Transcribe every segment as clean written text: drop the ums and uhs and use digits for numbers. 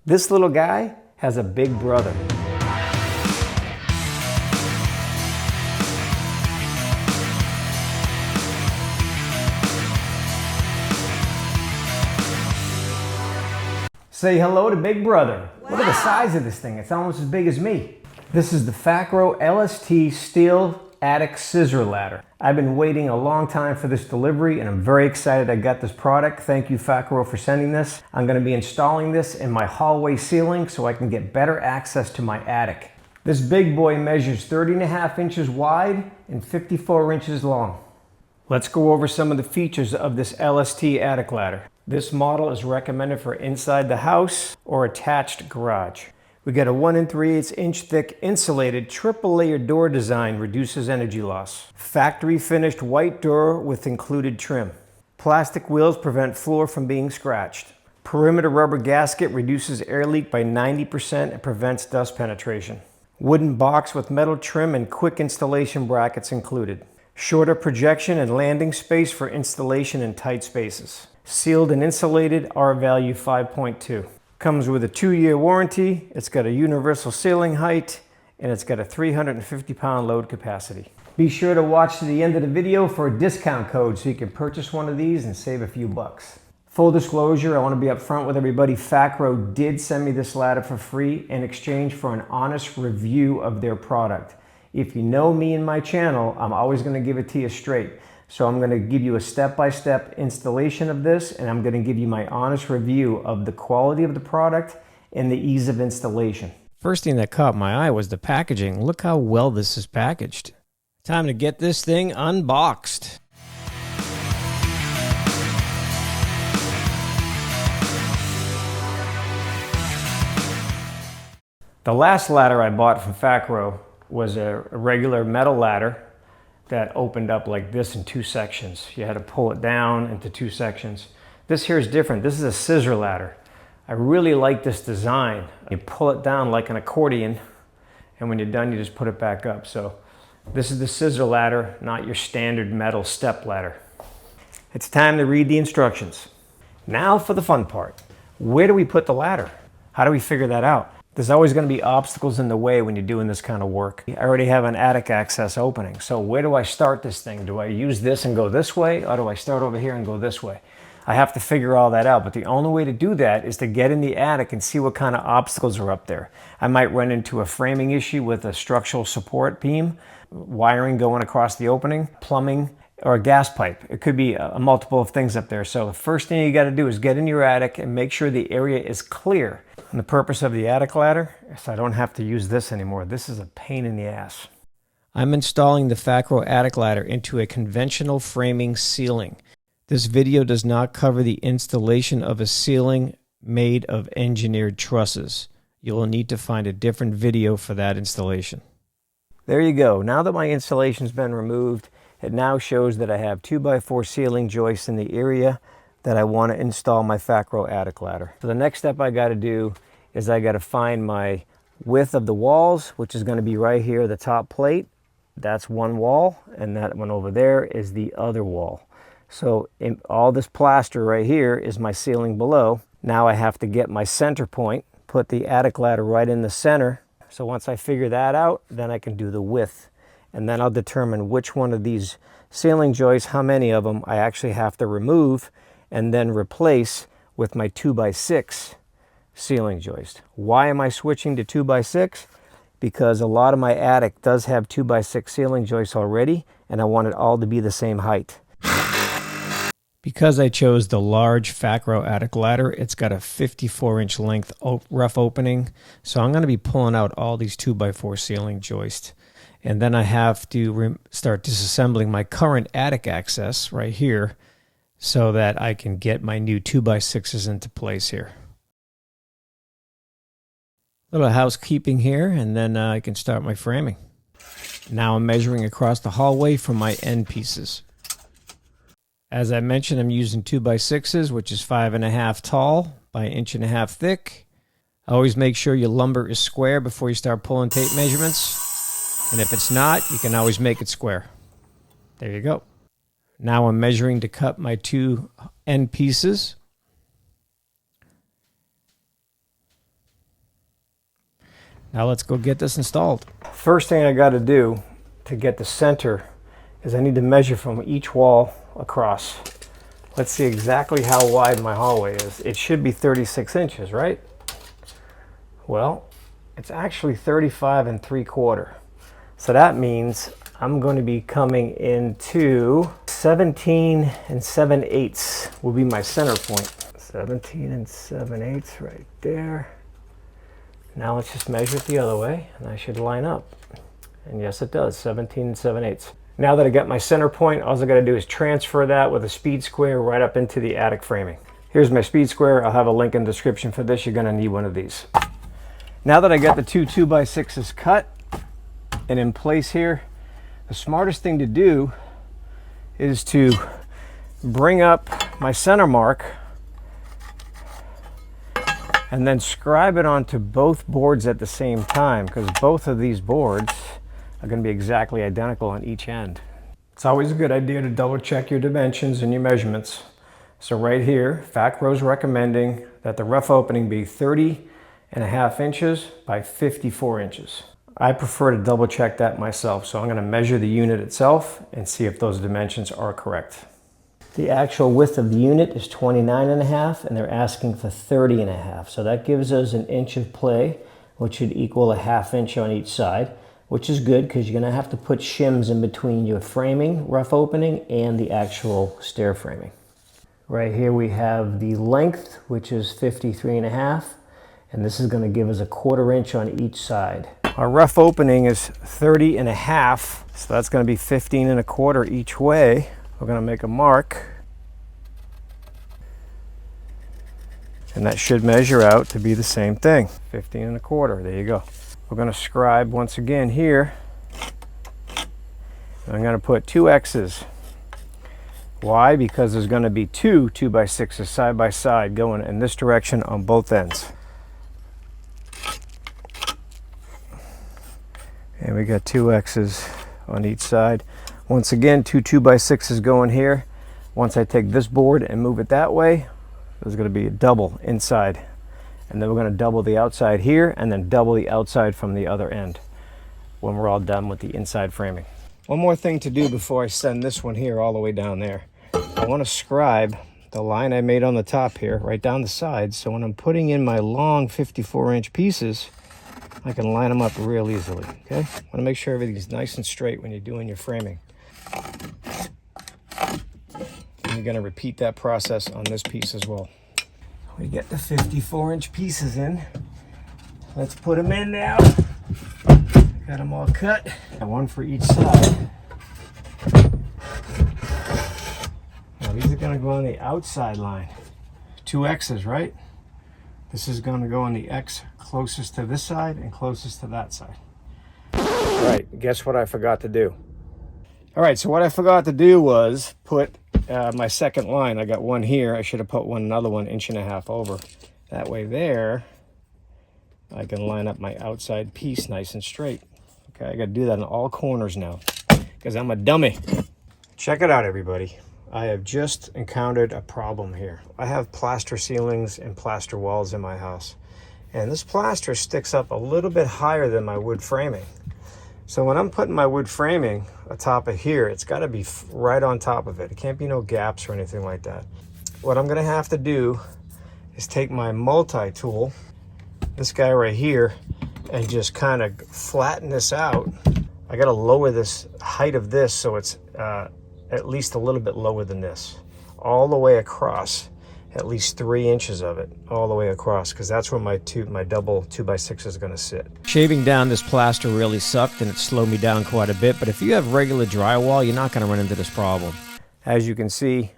This little guy has a big brother. Say hello to Big Brother. Wow. Look at the size of this thing. It's almost as big as me. This is the Fakro LST steel attic scissor ladder. I've been waiting a long time for this delivery and I'm very excited I got this product. Thank you, Fakro, for sending this. I'm going to be installing this in my hallway ceiling so I can get better access to my attic. This big boy measures 30.5 inches wide and 54 inches long. Let's go over some of the features of this LST attic ladder. This model is recommended for inside the house or attached garage. We got a 1 3/8 inch thick insulated triple layer door design, reduces energy loss. Factory finished white door with included trim. Plastic wheels prevent floor from being scratched. Perimeter rubber gasket reduces air leak by 90% and prevents dust penetration. Wooden box with metal trim and quick installation brackets included. Shorter projection and landing space for installation in tight spaces. Sealed and insulated, R value 5.2. Comes with a 2-year warranty, it's got a universal ceiling height, and it's got a 350-pound load capacity. Be sure to watch to the end of the video for a discount code so you can purchase one of these and save a few bucks. Full disclosure, I want to be upfront with everybody. Fakro did send me this ladder for free in exchange for an honest review of their product. If you know me and my channel, I'm always going to give it to you straight. So I'm going to give you a step-by-step installation of this, and I'm going to give you my honest review of the quality of the product and the ease of installation. First thing that caught my eye was the packaging. Look how well this is packaged. Time to get this thing unboxed. The last ladder I bought from Fakro was a regular metal ladder that opened up like this in 2 sections. You had to pull it down into 2 sections. This here is different. This is a scissor ladder. I really like this design. You pull it down like an accordion, and when you're done, you just put it back up. So this is the scissor ladder, not your standard metal step ladder. It's time to read the instructions. Now for the fun part. Where do we put the ladder? How do we figure that out? There's always going to be obstacles in the way when you're doing this kind of work. I already have an attic access opening. So where do I start this thing? Do I use this and go this way? Or do I start over here and go this way? I have to figure all that out. But the only way to do that is to get in the attic and see what kind of obstacles are up there. I might run into a framing issue with a structural support beam, wiring going across the opening, plumbing, or a gas pipe. It could be a multiple of things up there. So the first thing you got to do is get in your attic and make sure the area is clear. And the purpose of the attic ladder is I don't have to use this anymore. This is a pain in the ass. I'm installing the Fakro attic ladder into a conventional framing ceiling. This video does not cover the installation of a ceiling made of engineered trusses. You will need to find a different video for that installation. There you go. Now that my installation's been removed, it now shows that I have 2x4 ceiling joists in the area that I want to install my Fakro attic ladder. So the next step I got to do is I got to find my width of the walls, which is going to be right here, the top plate. That's one wall, and that one over there is the other wall. So all this plaster right here is my ceiling below. Now I have to get my center point, put the attic ladder right in the center. So once I figure that out, then I can do the width. And then I'll determine which one of these ceiling joists, how many of them I actually have to remove and then replace with my 2x6 ceiling joist. Why am I switching to 2x6? Because a lot of my attic does have 2x6 ceiling joists already, and I want it all to be the same height. Because I chose the large Fakro attic ladder, it's got a 54-inch length rough opening, so I'm going to be pulling out all these 2x4 ceiling joists. And then I have to start disassembling my current attic access right here so that I can get my new 2x6s into place here. Little housekeeping here, and then I can start my framing. Now I'm measuring across the hallway for my end pieces. As I mentioned, I'm using 2x6s, which is 5.5 tall by 1.5 inches thick. Always make sure your lumber is square before you start pulling tape measurements. And if it's not, you can always make it square. There you go. Now I'm measuring to cut my 2 end pieces. Now let's go get this installed. First thing I got to do to get the center is I need to measure from each wall across. Let's see exactly how wide my hallway is. It should be 36 inches, right? Well, it's actually 35 3/4. So that means I'm going to be coming into 17 7/8 will be my center point. 17 7/8 right there. Now let's just measure it the other way, and I should line up. And yes, it does, 17 7/8. Now that I got my center point, all I got to do is transfer that with a speed square right up into the attic framing. Here's my speed square. I'll have a link in the description for this. You're going to need one of these. Now that I got the two 2x6s cut and in place here, the smartest thing to do is to bring up my center mark and then scribe it onto both boards at the same time, because both of these boards are going to be exactly identical on each end. It's always a good idea to double check your dimensions and your measurements. So right here, Fakro's recommending that the rough opening be 30.5 inches by 54 inches. I prefer to double check that myself, so I'm going to measure the unit itself and see if those dimensions are correct. The actual width of the unit is 29.5, and they're asking for 30.5. So that gives us an inch of play, which should equal a 1/2 inch on each side, which is good because you're going to have to put shims in between your framing, rough opening, and the actual stair framing. Right here we have the length, which is 53.5, and this is going to give us a 1/4 inch on each side. Our rough opening is 30.5, so that's going to be 15.25 each way. We're going to make a mark, and that should measure out to be the same thing, 15.25. There you go. We're going to scribe once again here. I'm going to put 2 X's. Why? Because there's going to be two 2x6s side by side going in this direction on both ends. And we got 2 X's on each side. Once again, 2 2x6s going here. Once I take this board and move it that way, there's going to be a double inside. And then we're going to double the outside here and then double the outside from the other end when we're all done with the inside framing. One more thing to do before I send this one here all the way down there. I want to scribe the line I made on the top here right down the sides, so when I'm putting in my long 54-inch pieces, I can line them up real easily, okay? I want to make sure everything's nice and straight when you're doing your framing. And you're going to repeat that process on this piece as well. We get the 54-inch pieces in. Let's put them in now. Got them all cut. And one for each side. Now these are going to go on the outside line. 2 X's, right? This is going to go on the X closest to this side and closest to that side. All right, guess what I forgot to do? All right, so what I forgot to do was put my second line. I got one here. I should have put another 1.5 inches over. That way there, I can line up my outside piece nice and straight. Okay, I got to do that in all corners now because I'm a dummy. Check it out, everybody. I have just encountered a problem here. I have plaster ceilings and plaster walls in my house, and this plaster sticks up a little bit higher than my wood framing. So when I'm putting my wood framing atop of here, it's got to be right on top of it. It can't be no gaps or anything like that. What I'm going to have to do is take my multi-tool, this guy right here, and just kind of flatten this out. I got to lower this height of this so it's at least a little bit lower than this, all the way across, at least 3 inches of it, all the way across, because that's where my double 2x6 is going to sit. Shaving down this plaster really sucked and it slowed me down quite a bit, but if you have regular drywall, you're not going to run into this problem. As you can see,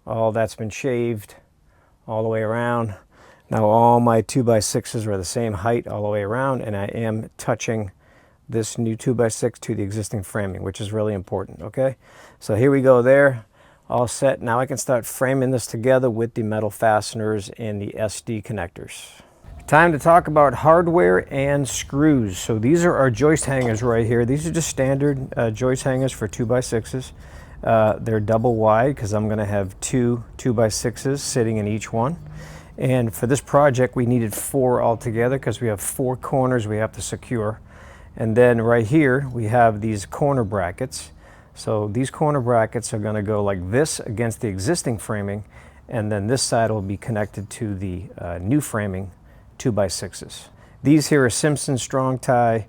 all that's been shaved all the way around. Now all my 2x6s are the same height all the way around, and I am touching this new 2x6 to the existing framing, which is really important, okay? So here we go there, all set. Now I can start framing this together with the metal fasteners and the SD connectors. Time to talk about hardware and screws. So these are our joist hangers right here. These are just standard joist hangers for 2x6s. They're double wide because I'm going to have two 2x6s sitting in each one. And for this project, we needed 4 altogether because we have 4 corners we have to secure. And then right here, we have these corner brackets. So these corner brackets are going to go like this against the existing framing, and then this side will be connected to the new framing 2x6s. These here are Simpson Strong Tie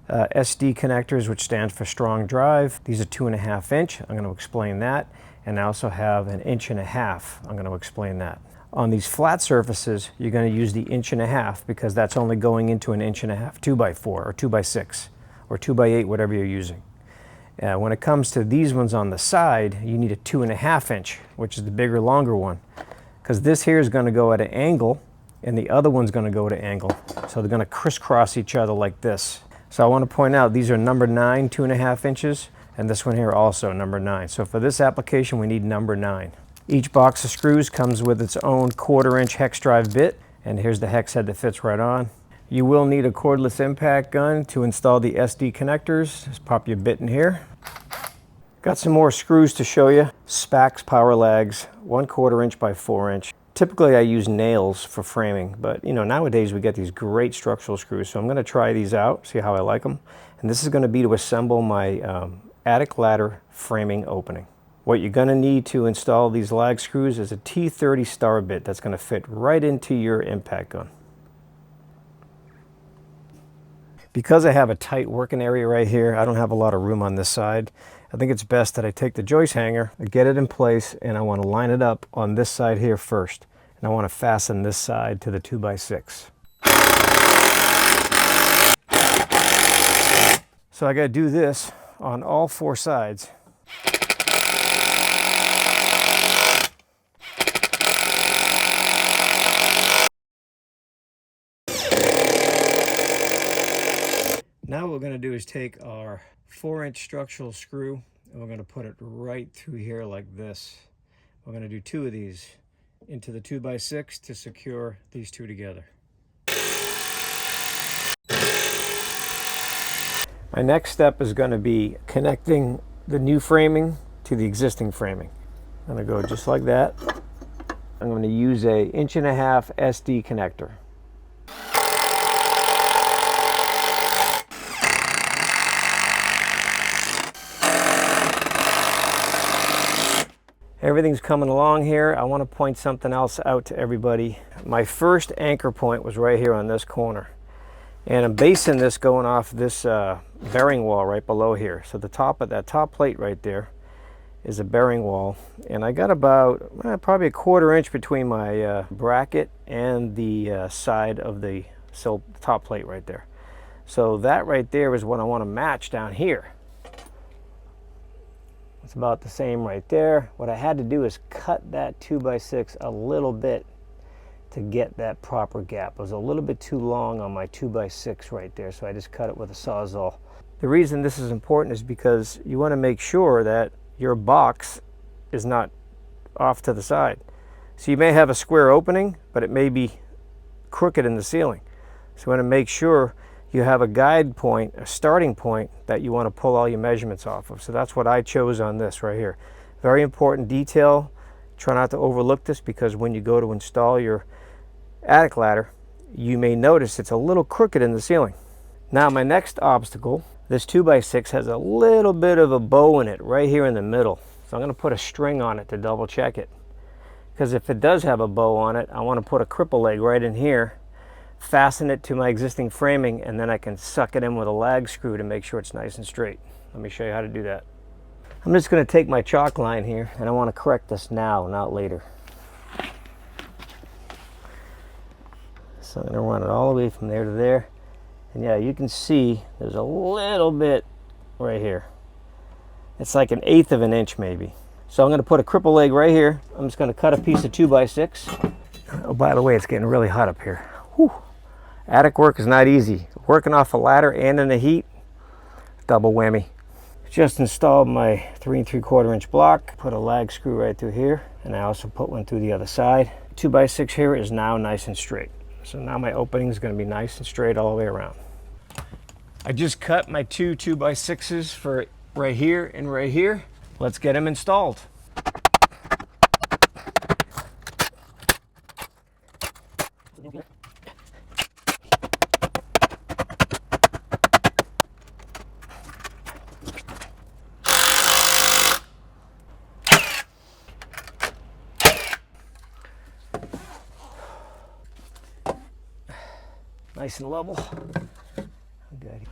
SD connectors, which stands for strong drive. These are 2.5 inch. I'm going to explain that. And I also have an 1.5 inch. I'm going to explain that. On these flat surfaces, you're going to use the 1.5 inch because that's only going into an 1.5 inch 2x4 or 2x6 or 2x8, whatever you're using. When it comes to these ones on the side, you need a 2.5 inch, which is the bigger, longer one, because this here is going to go at an angle and the other one's going to go at an angle. So they're going to crisscross each other like this. So I want to point out these are number 9, 2.5 inches, and this one here also number 9. So for this application, we need number 9. Each box of screws comes with its own 1/4 inch hex drive bit, and here's the hex head that fits right on. You will need a cordless impact gun to install the SD connectors. Just pop your bit in here. Got some more screws to show you. Spax power lags, 1/4 inch by 4 inch. Typically I use nails for framing, but you know, nowadays we get these great structural screws, so I'm going to try these out, see how I like them. And this is going to be to assemble my attic ladder framing opening. What you're going to need to install these lag screws is a T30 star bit that's going to fit right into your impact gun. Because I have a tight working area right here, I don't have a lot of room on this side. I think it's best that I take the joist hanger, I get it in place, and I want to line it up on this side here first. And I want to fasten this side to the 2x6. So I got to do this on all 4 sides. Now what we're going to do is take our 4-inch structural screw and we're going to put it right through here like this. We're going to do 2 of these into the 2x6 to secure these 2 together. My next step is going to be connecting the new framing to the existing framing. I'm going to go just like that. I'm going to use a 1.5 inch SD connector. Everything's coming along here. I want to point something else out to everybody. My first anchor point was right here on this corner. And I'm basing this going off this bearing wall right below here. So the top of that top plate right there is a bearing wall. And I got about probably 1/4 inch between my bracket and the side of the top plate right there. So that right there is what I want to match down here. It's about the same right there. What I had to do is cut that 2x6 a little bit to get that proper gap. It was a little bit too long on my 2x6 right there, so I just cut it with a Sawzall. The reason this is important is because you want to make sure that your box is not off to the side. So you may have a square opening, but it may be crooked in the ceiling. So you want to make sure you have a guide point, a starting point that you want to pull all your measurements off of. So that's what I chose on this right here. Very important detail. Try not to overlook this because when you go to install your attic ladder, you may notice it's a little crooked in the ceiling. Now my next obstacle, this 2x6 has a little bit of a bow in it right here in the middle. So I'm going to put a string on it to double check it. Because if it does have a bow on it, I want to put a cripple leg right in here, fasten it to my existing framing, and then I can suck it in with a lag screw to make sure it's nice and straight. Let me show you how to do that. I'm just going to take my chalk line here and I want to correct this now, not later. So I'm going to run it all the way from there to there. And yeah, you can see there's a little bit right here. It's like 1/8 of an inch maybe. So I'm going to put a cripple leg right here. I'm just going to cut a piece of 2x6. Oh, by the way, it's getting really hot up here. Whew. Attic work is not easy. Working off a ladder and in the heat, double whammy. Just installed my 3 3/4 inch block. Put a lag screw right through here, and I also put one through the other side. 2x6 here is now nice and straight. So now my opening is going to be nice and straight all the way around. I just cut my 2x6s for right here and right here. Let's get them installed. nice and level.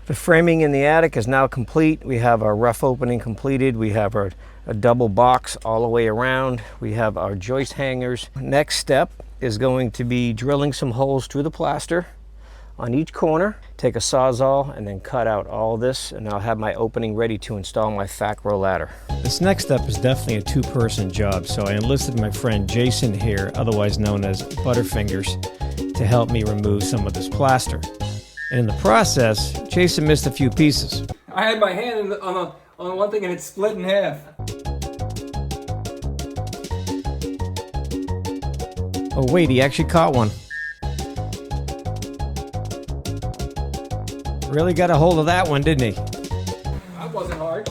The framing in the attic is now complete. We have our rough opening completed. We have a double box all the way around. We have our joist hangers. Next step is going to be drilling some holes through the plaster on each corner. Take a Sawzall and then cut out all this, and I'll have my opening ready to install my Fakro ladder. This next step is definitely a two-person job, so I enlisted my friend Jason here, otherwise known as Butterfingers, to help me remove some of this plaster. And in the process, Jason missed a few pieces. I had my hand on one thing and it split in half. Oh wait, he actually caught one. Really got a hold of that one, didn't he? That wasn't hard.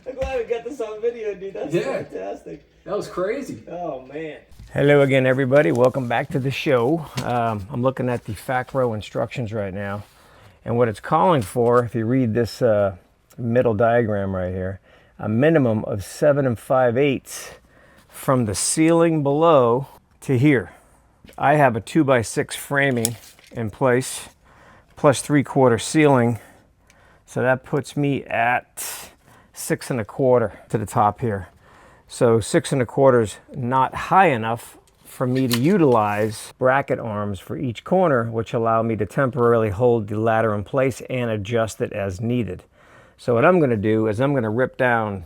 I'm glad we got this on video, dude. That's fantastic. That was crazy. Oh, man. Hello again, everybody. Welcome back to the show. I'm looking at the Fakro instructions right now. And what it's calling for, if you read this middle diagram right here, a minimum of 7 5/8 from the ceiling below to here. I have a 2x6 framing in place, plus 3/4 ceiling. So that puts me at 6 1/4 to the top here. So 6 1/4 is not high enough for me to utilize bracket arms for each corner, which allow me to temporarily hold the ladder in place and adjust it as needed. So what I'm going to do is I'm going to rip down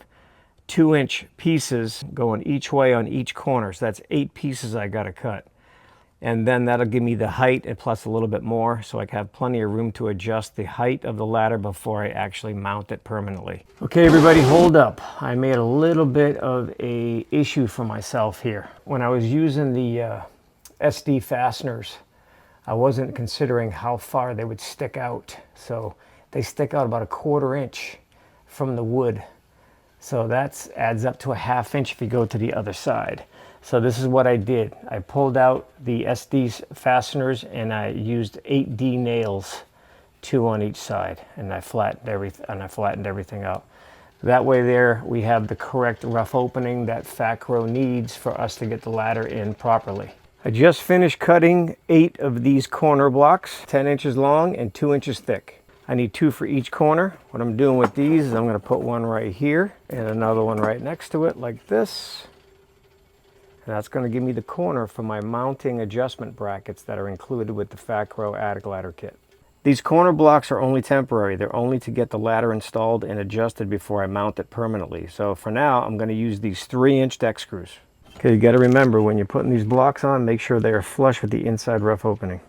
2-inch pieces going each way on each corner. So that's 8 pieces I got to cut. And then that'll give me the height and plus a little bit more, so I can have plenty of room to adjust the height of the ladder before I actually mount it permanently. Okay, everybody, hold up. I made a little bit of a issue for myself here. When I was using the SD fasteners, I wasn't considering how far they would stick out. So they stick out about 1/4 inch from the wood. So that adds up to a 1/2 inch if you go to the other side. So this is what I did. I pulled out the SD fasteners and I used 8D nails, 2 on each side, and I flattened everything out. That way there we have the correct rough opening that Fakro needs for us to get the ladder in properly. I just finished cutting 8 of these corner blocks, 10 inches long and 2 inches thick. I need 2 for each corner. What I'm doing with these is I'm going to put one right here and another one right next to it like this. And that's going to give me the corner for my mounting adjustment brackets that are included with the Fakro attic ladder kit. These corner blocks are only temporary. They're only to get the ladder installed and adjusted before I mount it permanently. So for now, I'm going to use these 3-inch deck screws. Okay, you got to remember when you're putting these blocks on, make sure they are flush with the inside rough opening.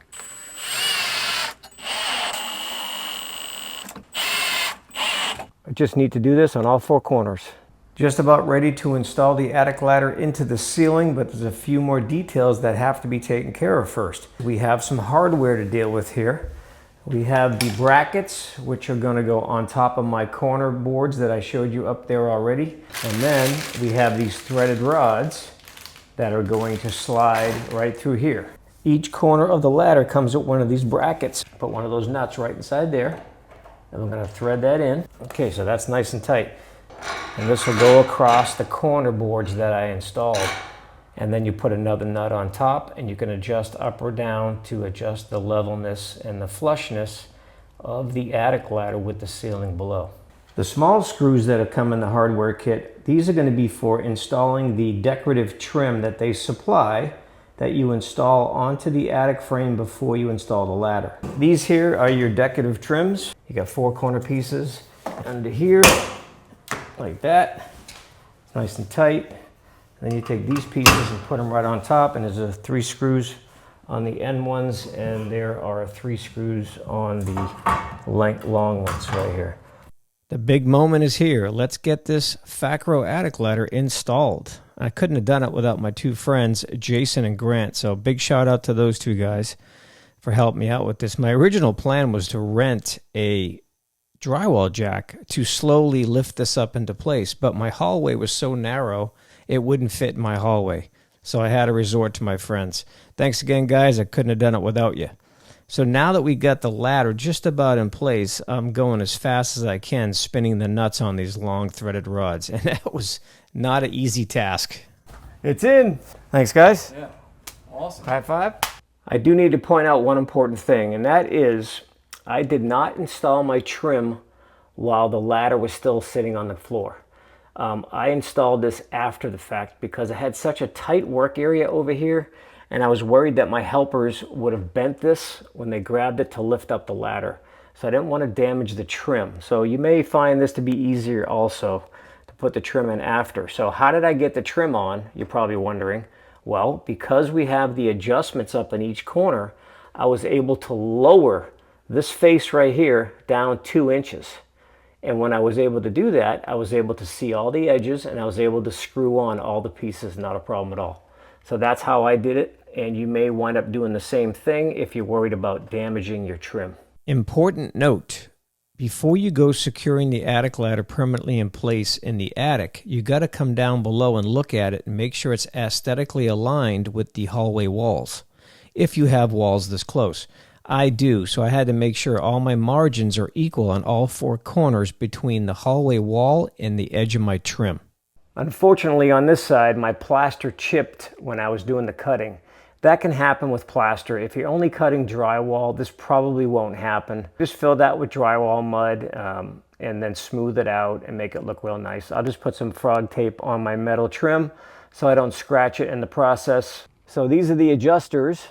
I just need to do this on all 4 corners. Just about ready to install the attic ladder into the ceiling, but there's a few more details that have to be taken care of first. We have some hardware to deal with here. We have the brackets, which are going to go on top of my corner boards that I showed you up there already. And then we have these threaded rods that are going to slide right through here. Each corner of the ladder comes with one of these brackets. Put one of those nuts right inside there. And I'm going to thread that in. Okay, so that's nice and tight. And this will go across the corner boards that I installed. And then you put another nut on top and you can adjust up or down to adjust the levelness and the flushness of the attic ladder with the ceiling below. The small screws that have come in the hardware kit, these are going to be for installing the decorative trim that they supply that you install onto the attic frame before you install the ladder. These here are your decorative trims. You got 4 corner pieces under here, like that. It's nice and tight. And then you take these pieces and put them right on top, and there's 3 screws on the end ones, and there are 3 screws on the long ones right here. The big moment is here. Let's get this Fakro attic ladder installed. I couldn't have done it without my 2 friends, Jason and Grant, so big shout out to those 2 guys for helping me out with this. My original plan was to rent a drywall jack to slowly lift this up into place, but my hallway was so narrow it wouldn't fit in my hallway, so I had to resort to my friends. Thanks again, guys. I couldn't have done it without you. So now that we got the ladder just about in place, I'm going as fast as I can, spinning the nuts on these long threaded rods, and that was not an easy task. It's in. Thanks, guys. Yeah, awesome. High five. I do need to point out one important thing, and that is I did not install my trim while the ladder was still sitting on the floor. I installed this after the fact because I had such a tight work area over here, and I was worried that my helpers would have bent this when they grabbed it to lift up the ladder. So I didn't want to damage the trim. So you may find this to be easier also to put the trim in after. So how did I get the trim on? You're probably wondering. Well, because we have the adjustments up in each corner, I was able to lower this face right here down 2 inches. And when I was able to do that, I was able to see all the edges and I was able to screw on all the pieces, not a problem at all. So that's how I did it, and you may wind up doing the same thing if you're worried about damaging your trim. Important note, before you go securing the attic ladder permanently in place in the attic, you got to come down below and look at it and make sure it's aesthetically aligned with the hallway walls, if you have walls this close. I do, so I had to make sure all my margins are equal on all 4 corners between the hallway wall and the edge of my trim. Unfortunately, on this side, my plaster chipped when I was doing the cutting. That can happen with plaster. If you're only cutting drywall, this probably won't happen. Just fill that with drywall mud and then smooth it out and make it look real nice. I'll just put some frog tape on my metal trim so I don't scratch it in the process. So these are the adjusters.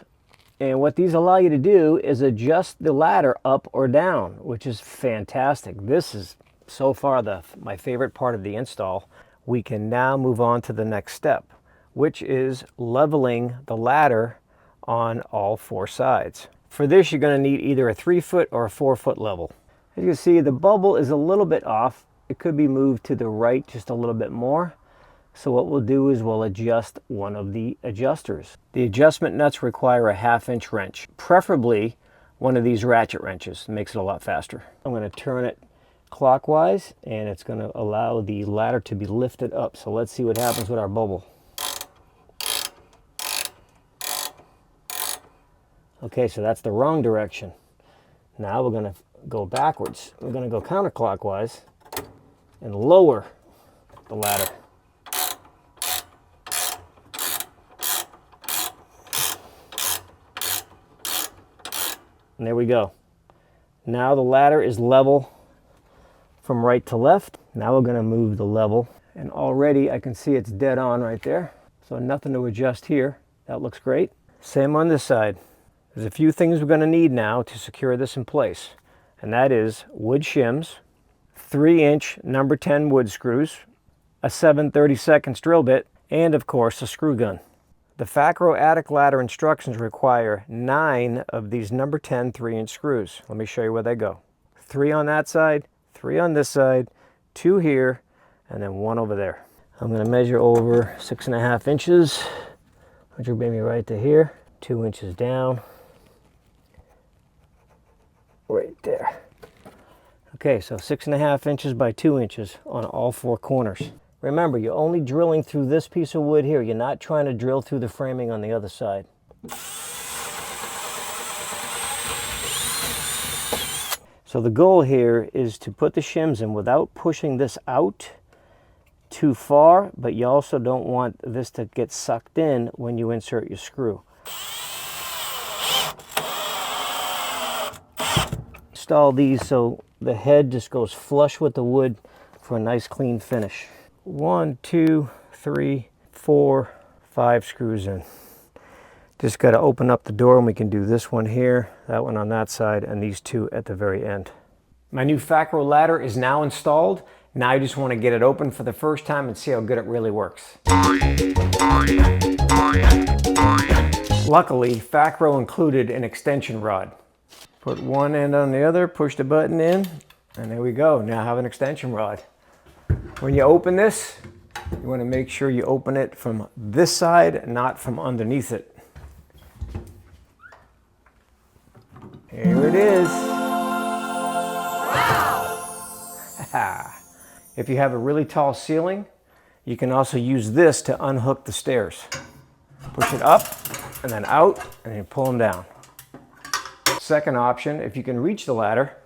And what these allow you to do is adjust the ladder up or down, which is fantastic. This is so far my favorite part of the install. We can now move on to the next step, which is leveling the ladder on all 4 sides. For this, you're going to need either a 3-foot or a 4-foot level. As you can see, the bubble is a little bit off. It could be moved to the right just a little bit more. So what we'll do is we'll adjust one of the adjusters. The adjustment nuts require a 1/2-inch wrench, preferably one of these ratchet wrenches. It makes it a lot faster. I'm going to turn it clockwise, and it's going to allow the ladder to be lifted up. So let's see what happens with our bubble. Okay, so that's the wrong direction. Now we're going to go backwards. We're going to go counterclockwise and lower the ladder. And there we go. Now the ladder is level from right to left. Now we're going to move the level, and already I can see it's dead on right there. So nothing to adjust here. That looks great. Same on this side. There's a few things we're going to need now to secure this in place, and that is wood shims, 3-inch number 10 wood screws, a 7/32 drill bit, and of course a screw gun. The Fakro attic ladder instructions require 9 of these number 10 3-inch screws. Let me show you where they go. 3 on that side, 3 on this side, 2 here, and then 1 over there. I'm going to measure over 6.5 inches, which will bring me right to here. 2 inches down, right there. Okay, so 6.5 inches by 2 inches on all 4 corners. Remember, you're only drilling through this piece of wood here. You're not trying to drill through the framing on the other side. So the goal here is to put the shims in without pushing this out too far, but you also don't want this to get sucked in when you insert your screw. Install these so the head just goes flush with the wood for a nice clean finish. 1, 2, 3, 4, 5 screws in. Just got to open up the door, and we can do this one here, that one on that side, and these 2 at the very end. My new Fakro ladder is now installed. Now I just want to get it open for the first time and see how good it really works. Luckily, Fakro included an extension rod. Put one end on the other, push the button in, and there we go. Now I have an extension rod. When you open this, you want to make sure you open it from this side, not from underneath it. Here it is. Wow! If you have a really tall ceiling, you can also use this to unhook the stairs. Push it up and then out, and you pull them down. Second option, if you can reach the ladder,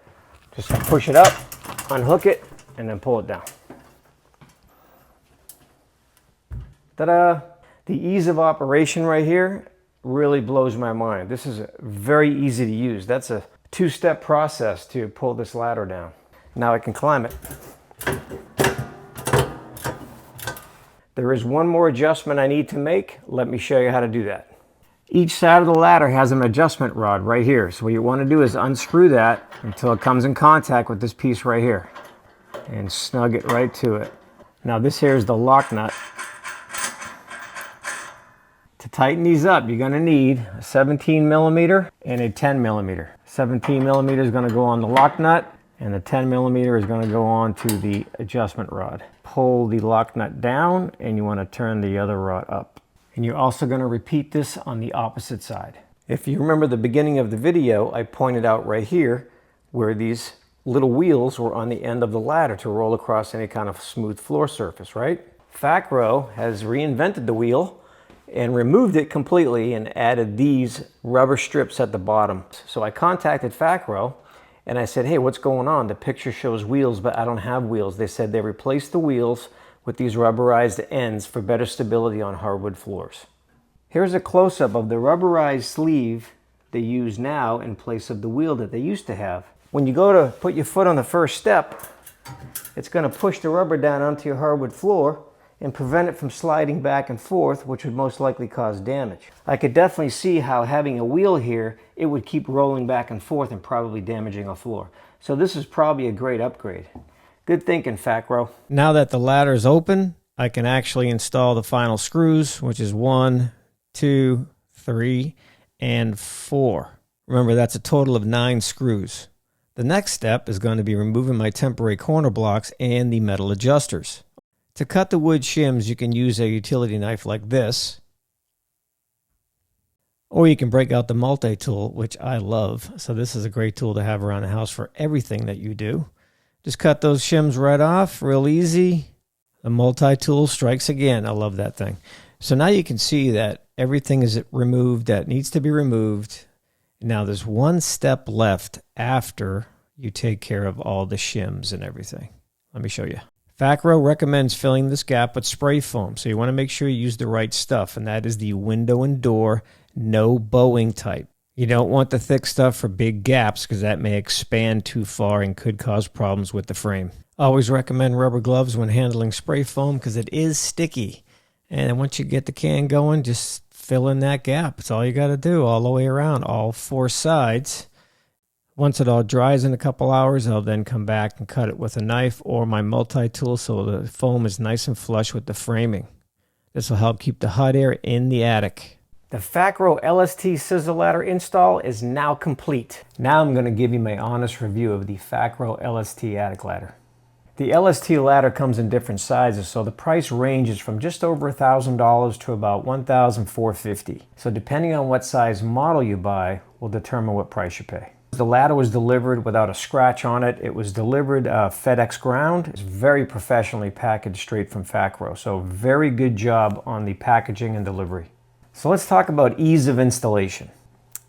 just push it up, unhook it, and then pull it down. Ta-da! The ease of operation right here really blows my mind. This is very easy to use. That's a two-step process to pull this ladder down. Now I can climb it. There is one more adjustment I need to make. Let me show you how to do that. Each side of the ladder has an adjustment rod right here. So what you want to do is unscrew that until it comes in contact with this piece right here and snug it right to it. Now this here is the lock nut. To tighten these up, you're going to need a 17 millimeter and a 10 millimeter. 17 millimeter is going to go on the lock nut, and the 10 millimeter is going to go on to the adjustment rod. Pull the lock nut down, and you want to turn the other rod up. And you're also going to repeat this on the opposite side. If you remember the beginning of the video, I pointed out right here where these little wheels were on the end of the ladder to roll across any kind of smooth floor surface, right? Fakro has reinvented the wheel and removed it completely and added these rubber strips at the bottom. So I contacted Fakro and I said, hey, what's going on? The picture shows wheels, but I don't have wheels. They said they replaced the wheels with these rubberized ends for better stability on hardwood floors. Here's a close-up of the rubberized sleeve they use now in place of the wheel that they used to have. When you go to put your foot on the first step, it's going to push the rubber down onto your hardwood floor and prevent it from sliding back and forth, which would most likely cause damage. I could definitely see how having a wheel here, it would keep rolling back and forth and probably damaging a floor. So this is probably a great upgrade. Good thinking, Fakro. Now that the ladder is open, I can actually install the final screws, which is 1, 2, 3, and 4. Remember, that's a total of 9 screws. The next step is going to be removing my temporary corner blocks and the metal adjusters. To cut the wood shims, you can use a utility knife like this, or you can break out the multi-tool, which I love. So this is a great tool to have around the house for everything that you do. Just cut those shims right off, real easy. The multi-tool strikes again. I love that thing. So now you can see that everything is removed that needs to be removed. Now there's one step left after you take care of all the shims and everything. Let me show you. Fakro recommends filling this gap with spray foam, so you want to make sure you use the right stuff, and that is the window and door no bowing type. You don't want the thick stuff for big gaps because that may expand too far and could cause problems with the frame. Always recommend rubber gloves when handling spray foam because it is sticky. And once you get the can going, just fill in that gap. It's all you got to do all the way around, all 4 sides. Once it all dries in a couple hours, I'll then come back and cut it with a knife or my multi-tool so the foam is nice and flush with the framing. This will help keep the hot air in the attic. The Fakro LST scissor ladder install is now complete. Now I'm going to give you my honest review of the Fakro LST attic ladder. The LST ladder comes in different sizes, so the price ranges from just over $1,000 to about $1,450. So depending on what size model you buy will determine what price you pay. The ladder was delivered without a scratch on it. It was delivered FedEx ground. It's very professionally packaged straight from Fakro, so very good job on the packaging and delivery. So let's talk about ease of installation.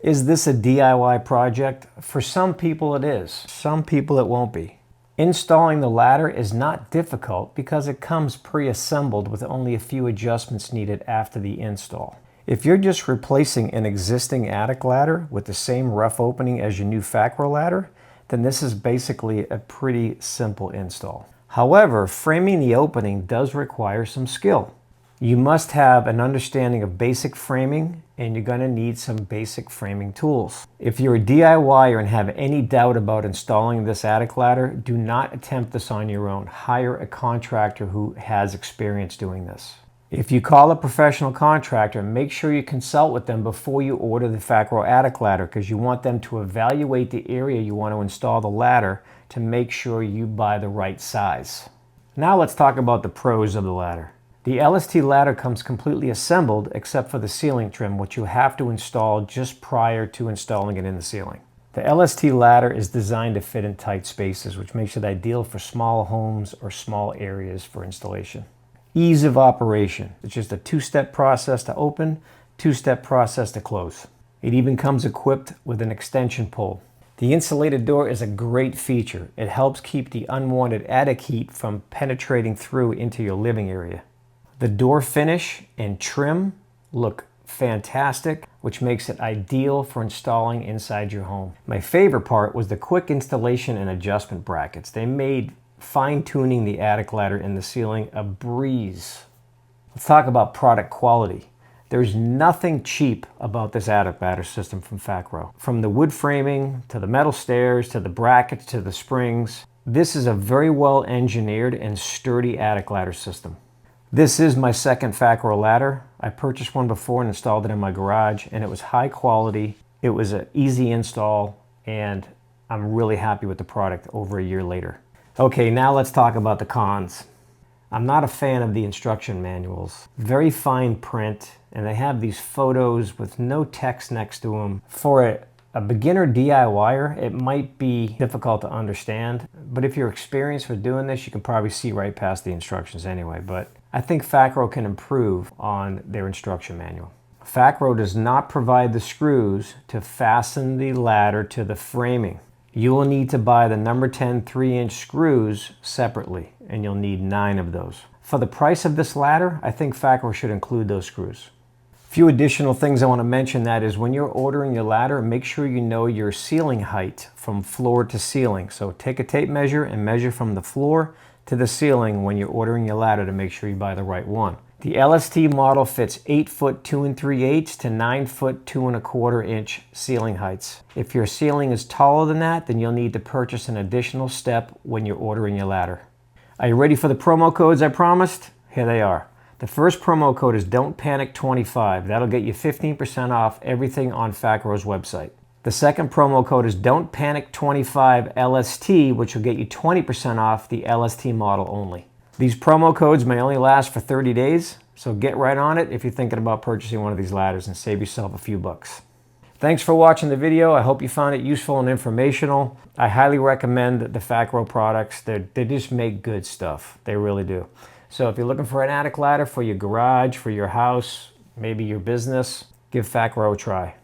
Is this a DIY project? For some people it is. Some people it won't be. Installing the ladder is not difficult because it comes pre-assembled with only a few adjustments needed after the install. If you're just replacing an existing attic ladder with the same rough opening as your new Fakro ladder, then this is basically a pretty simple install. However, framing the opening does require some skill. You must have an understanding of basic framing, and you're going to need some basic framing tools. If you're a DIYer and have any doubt about installing this attic ladder, do not attempt this on your own. Hire a contractor who has experience doing this. If you call a professional contractor, make sure you consult with them before you order the Fakro attic ladder because you want them to evaluate the area you want to install the ladder to make sure you buy the right size. Now let's talk about the pros of the ladder. The LST ladder comes completely assembled except for the ceiling trim, which you have to install just prior to installing it in the ceiling. The LST ladder is designed to fit in tight spaces, which makes it ideal for small homes or small areas for installation. Ease of operation. It's just a 2-step process to open, 2-step process to close. It even comes equipped with an extension pole. The insulated door is a great feature. It helps keep the unwanted attic heat from penetrating through into your living area. The door finish and trim look fantastic, which makes it ideal for installing inside your home. My favorite part was the quick installation and adjustment brackets. They made fine-tuning the attic ladder in the ceiling a breeze. Let's talk about product quality. There's nothing cheap about this attic ladder system from Fakro. From the wood framing, to the metal stairs, to the brackets, to the springs, this is a very well engineered and sturdy attic ladder system. This is my second Fakro ladder. I purchased one before and installed it in my garage, and it was high quality. It was an easy install, and I'm really happy with the product over a year later. Okay, now let's talk about the cons. I'm not a fan of the instruction manuals. Very fine print, and they have these photos with no text next to them. For a beginner DIYer, it might be difficult to understand, but if you're experienced with doing this, you can probably see right past the instructions anyway. But I think Fakro can improve on their instruction manual. Fakro does not provide the screws to fasten the ladder to the framing. You will need to buy the number 10 3-inch screws separately, and you'll need 9 of those. For the price of this ladder, I think Fakro should include those screws. A few additional things I want to mention, that is, when you're ordering your ladder, make sure you know your ceiling height from floor to ceiling. So take a tape measure and measure from the floor to the ceiling when you're ordering your ladder to make sure you buy the right one. The LST model fits 8 foot 2 3/8 to 9 foot 2 1/4 inch ceiling heights. If your ceiling is taller than that, then you'll need to purchase an additional step when you're ordering your ladder. Are you ready for the promo codes I promised? Here they are. The first promo code is Don't Panic 25. That'll get you 15% off everything on Fakro's website. The second promo code is Don't Panic 25 LST, which will get you 20% off the LST model only. These promo codes may only last for 30 days, so get right on it if you're thinking about purchasing one of these ladders and save yourself a few bucks. Thanks for watching the video. I hope you found it useful and informational. I highly recommend the Fakro products. They just make good stuff. They really do. So if you're looking for an attic ladder for your garage, for your house, maybe your business, give Fakro a try.